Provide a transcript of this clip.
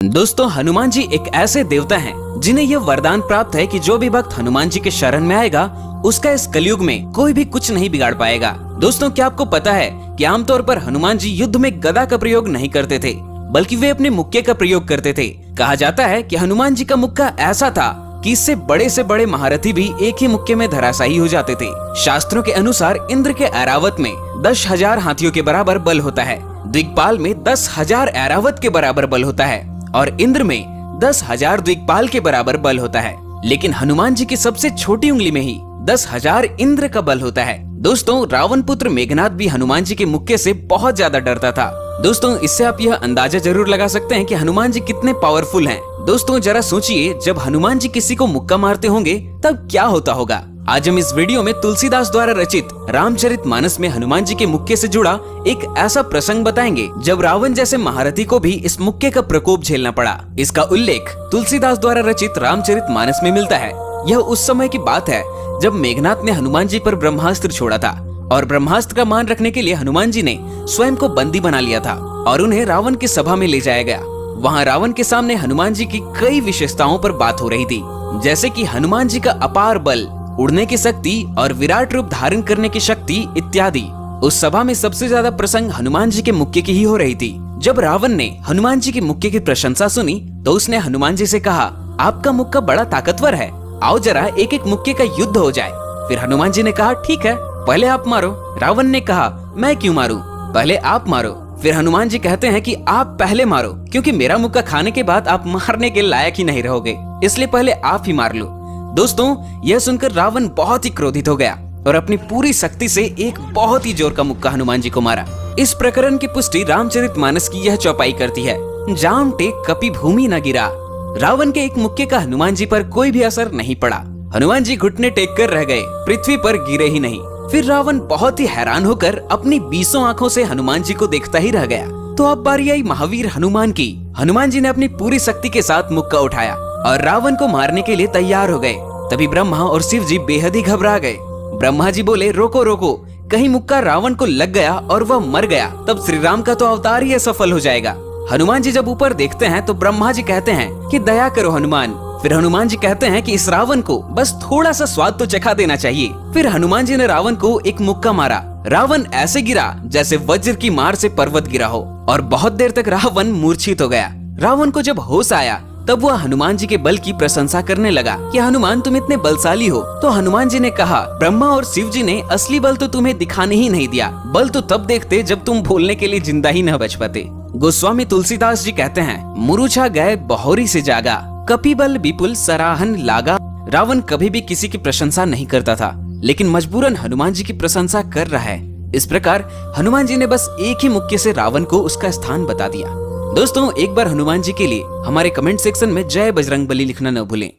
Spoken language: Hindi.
दोस्तों, हनुमान जी एक ऐसे देवता हैं जिन्हें यह वरदान प्राप्त है कि जो भी भक्त हनुमान जी के शरण में आएगा उसका इस कलयुग में कोई भी कुछ नहीं बिगाड़ पाएगा। दोस्तों, क्या आपको पता है कि आमतौर पर हनुमान जी युद्ध में गदा का प्रयोग नहीं करते थे, बल्कि वे अपने मुक्के का प्रयोग करते थे। कहा जाता है कि हनुमान जी का मुक्का ऐसा था कि इससे बड़े से बड़े महारथी भी एक ही मुक्के में धराशायी हो जाते थे। शास्त्रों के अनुसार इंद्र के ऐरावत में 10,000 हाथियों के बराबर बल होता है, दिग्पाल में 10,000 ऐरावत के बराबर बल होता है और इंद्र में 10,000 दिग्पाल के बराबर बल होता है। लेकिन हनुमान जी की सबसे छोटी उंगली में ही 10,000 इंद्र का बल होता है। दोस्तों, रावण पुत्र मेघनाद भी हनुमान जी के मुक्के से बहुत ज्यादा डरता था। दोस्तों, इससे आप यह अंदाजा जरूर लगा सकते हैं कि हनुमान जी कितने पावरफुल हैं। दोस्तों, जरा सोचिए, जब हनुमान जी किसी को मुक्का मारते होंगे तब क्या होता होगा। आज हम इस वीडियो में तुलसीदास द्वारा रचित रामचरितमानस में हनुमान जी के मुक्के से जुड़ा एक ऐसा प्रसंग बताएंगे जब रावण जैसे महारथी को भी इस मुक्के का प्रकोप झेलना पड़ा। इसका उल्लेख तुलसीदास द्वारा रचित रामचरितमानस में मिलता है। यह उस समय की बात है जब मेघनाद ने हनुमान जी पर ब्रह्मास्त्र छोड़ा था और ब्रह्मास्त्र का मान रखने के लिए हनुमान जी ने स्वयं को बंदी बना लिया था और उन्हें रावण की सभा में ले जाया गया। वहाँ रावण के सामने हनुमान जी की कई विशेषताओं पर बात हो रही थी, जैसे कि हनुमान जी का अपार बल, उड़ने की शक्ति और विराट रूप धारण करने की शक्ति इत्यादि। उस सभा में सबसे ज्यादा प्रसंग हनुमान जी के मुक्के की ही हो रही थी। जब रावण ने हनुमान जी के मुक्के की प्रशंसा सुनी तो उसने हनुमान जी से कहा, आपका मुक्का बड़ा ताकतवर है, आओ जरा एक एक मुक्के का युद्ध हो जाए। फिर हनुमान जी ने कहा, ठीक है, पहले आप मारो। रावण ने कहा, मैं क्यों मारूं, पहले आप मारो। फिर हनुमान जी कहते हैं कि आप पहले मारो, क्योंकि मेरा मुक्का खाने के बाद आप मारने के लायक ही नहीं रहोगे, इसलिए पहले आप ही मार लो। दोस्तों, यह सुनकर रावण बहुत ही क्रोधित हो गया और अपनी पूरी शक्ति से एक बहुत ही जोर का मुक्का हनुमान जी को मारा। इस प्रकरण की पुष्टि रामचरितमानस की यह चौपाई करती है, जाम टेक कपि भूमि न गिरा। रावण के एक मुक्के का हनुमान जी पर कोई भी असर नहीं पड़ा। हनुमान जी घुटने टेक कर रह गए, पृथ्वी पर गिरे ही नहीं। फिर रावण बहुत ही हैरान होकर अपनी 20 आंखों से हनुमान जी को देखता ही रह गया। तो अब बारी आई महावीर हनुमान की। हनुमान जी ने अपनी पूरी शक्ति के साथ मुक्का उठाया और रावण को मारने के लिए तैयार हो गए। तभी ब्रह्मा और शिव जी बेहद ही घबरा गए। ब्रह्मा जी बोले, रोको रोको, कहीं मुक्का रावण को लग गया और वह मर गया, तब श्री राम का तो अवतार ही असफल हो जाएगा। हनुमान जी जब ऊपर देखते हैं तो ब्रह्मा जी कहते हैं कि दया करो हनुमान। फिर हनुमान जी कहते हैं कि इस रावण को बस थोड़ा सा स्वाद तो चखा देना चाहिए। फिर हनुमान जी ने रावण को एक मुक्का मारा। रावण ऐसे गिरा जैसे वज्र की मार से पर्वत गिरा हो और बहुत देर तक रावण मूर्छित हो गया। रावण को जब होश आया तब वह हनुमान जी के बल की प्रशंसा करने लगा कि हनुमान, तुम इतने बलशाली हो। तो हनुमान जी ने कहा, ब्रह्मा और शिव जी ने असली बल तो तुम्हें दिखाने ही नहीं दिया, बल तो तब देखते जब तुम बोलने के लिए जिंदा ही न बच पाते। गोस्वामी तुलसीदास जी कहते हैं, मुरुछा गए बहोरी से जागा, कपि बल विपुल सराहन लागा। रावण कभी भी किसी की प्रशंसा नहीं करता था, लेकिन मजबूरन हनुमान जी की प्रशंसा कर रहा है। इस प्रकार हनुमान जी ने बस एक ही मुक्के से रावण को उसका स्थान बता दिया। दोस्तों, एक बार हनुमान जी के लिए हमारे कमेंट सेक्शन में जय बजरंगबली लिखना न भूलें।